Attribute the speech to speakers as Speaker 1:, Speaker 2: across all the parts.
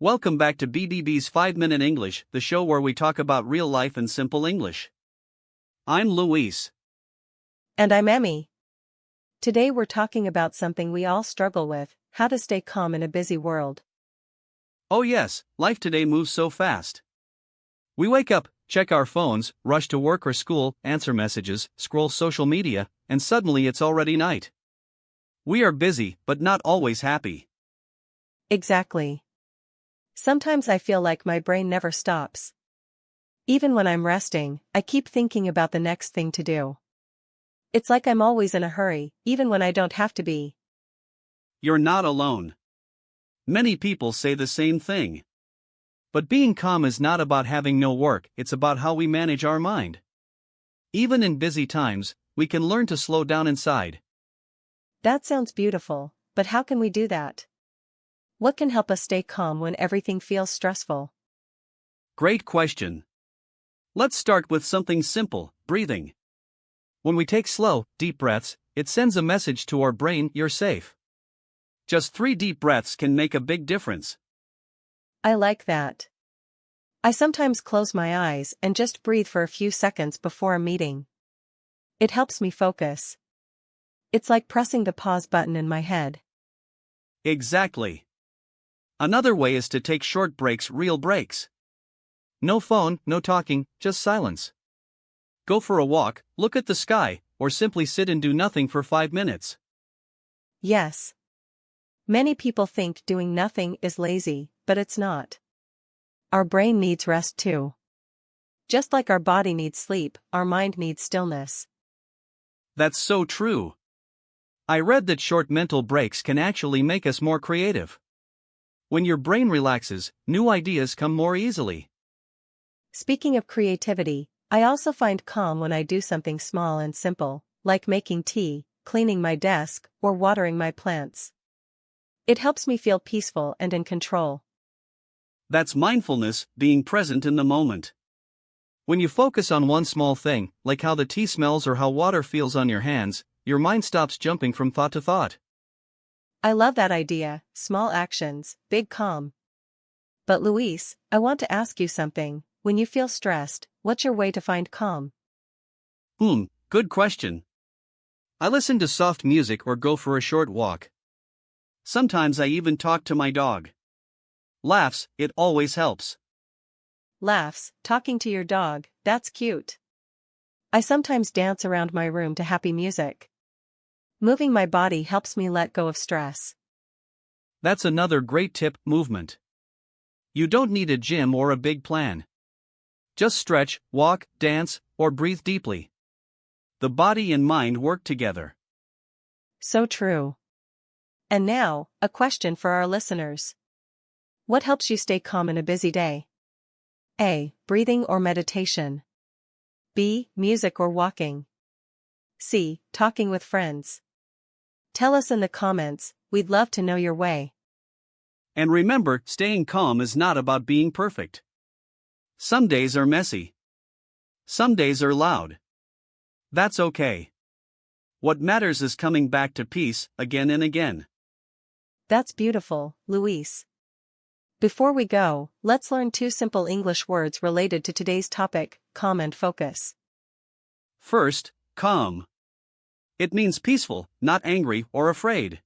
Speaker 1: Welcome back to BBB's 5-Minute English, the show where we talk about real life and simple English. I'm Luis.
Speaker 2: And I'm Emmy. Today we're talking about something we all struggle with: how to stay calm in a busy world.
Speaker 1: Oh yes, life today moves so fast. We wake up, check our phones, rush to work or school, answer messages, scroll social media, and suddenly it's already night. We are busy, but not always happy.
Speaker 2: Exactly. Sometimes I feel like my brain never stops. Even when I'm resting, I keep thinking about the next thing to do. It's like I'm always in a hurry, even when I don't have to be.
Speaker 1: You're not alone. Many people say the same thing. But being calm is not about having no work, it's about how we manage our mind. Even in busy times, we can learn to slow down inside.
Speaker 2: That sounds beautiful, but how can we do that? What can help us stay calm when everything feels stressful?
Speaker 1: Great question. Let's start with something simple: breathing. When we take slow, deep breaths, it sends a message to our brain: you're safe. Just 3 deep breaths can make a big difference.
Speaker 2: I like that. I sometimes close my eyes and just breathe for a few seconds before a meeting. It helps me focus. It's like pressing the pause button in my head.
Speaker 1: Exactly. Another way is to take short breaks, real breaks. No phone, no talking, just silence. Go for a walk, look at the sky, or simply sit and do nothing for 5 minutes.
Speaker 2: Yes. Many people think doing nothing is lazy, but it's not. Our brain needs rest too. Just like our body needs sleep, our mind needs stillness.
Speaker 1: That's so true. I read that short mental breaks can actually make us more creative. When your brain relaxes, new ideas come more easily.
Speaker 2: Speaking of creativity, I also find calm when I do something small and simple, like making tea, cleaning my desk, or watering my plants. It helps me feel peaceful and in control.
Speaker 1: That's mindfulness, being present in the moment. When you focus on one small thing, like how the tea smells or how water feels on your hands, your mind stops jumping from thought to thought.
Speaker 2: I love that idea: small actions, big calm. But Luis, I want to ask you something. When you feel stressed, what's your way to find calm?
Speaker 1: Good question. I listen to soft music or go for a short walk. Sometimes I even talk to my dog. Laughs, it always helps.
Speaker 2: Laughs, talking to your dog, that's cute. I sometimes dance around my room to happy music. Moving my body helps me let go of stress.
Speaker 1: That's another great tip: movement. You don't need a gym or a big plan. Just stretch, walk, dance, or breathe deeply. The body and mind work together.
Speaker 2: So true. And now, a question for our listeners. What helps you stay calm in a busy day? A. Breathing or meditation. B. Music or walking. C. Talking with friends. Tell us in the comments, we'd love to know your way.
Speaker 1: And remember, staying calm is not about being perfect. Some days are messy. Some days are loud. That's okay. What matters is coming back to peace, again and again.
Speaker 2: That's beautiful, Luis. Before we go, let's learn 2 simple English words related to today's topic: calm and focus.
Speaker 1: First, calm. It means peaceful, not angry or afraid.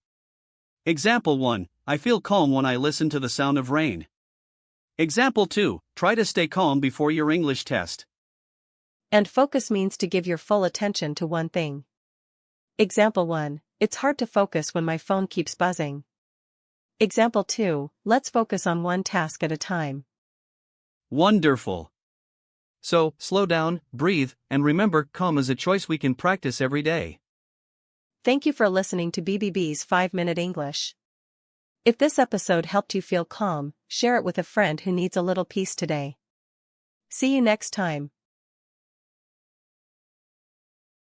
Speaker 1: Example 1, I feel calm when I listen to the sound of rain. Example 2, try to stay calm before your English test.
Speaker 2: And focus means to give your full attention to one thing. Example 1, it's hard to focus when my phone keeps buzzing. Example 2, let's focus on one task at a time.
Speaker 1: Wonderful. So, slow down, breathe, and remember, calm is a choice we can practice every day.
Speaker 2: Thank you for listening to BBB's 5-Minute English. If this episode helped you feel calm, share it with a friend who needs a little peace today. See you next time.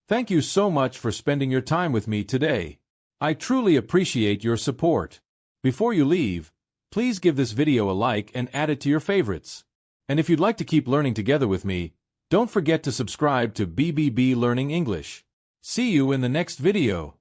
Speaker 3: Thank you so much for spending your time with me today. I truly appreciate your support. Before you leave, please give this video a like and add it to your favorites. And if you'd like to keep learning together with me, don't forget to subscribe to BBB Learning English. See you in the next video.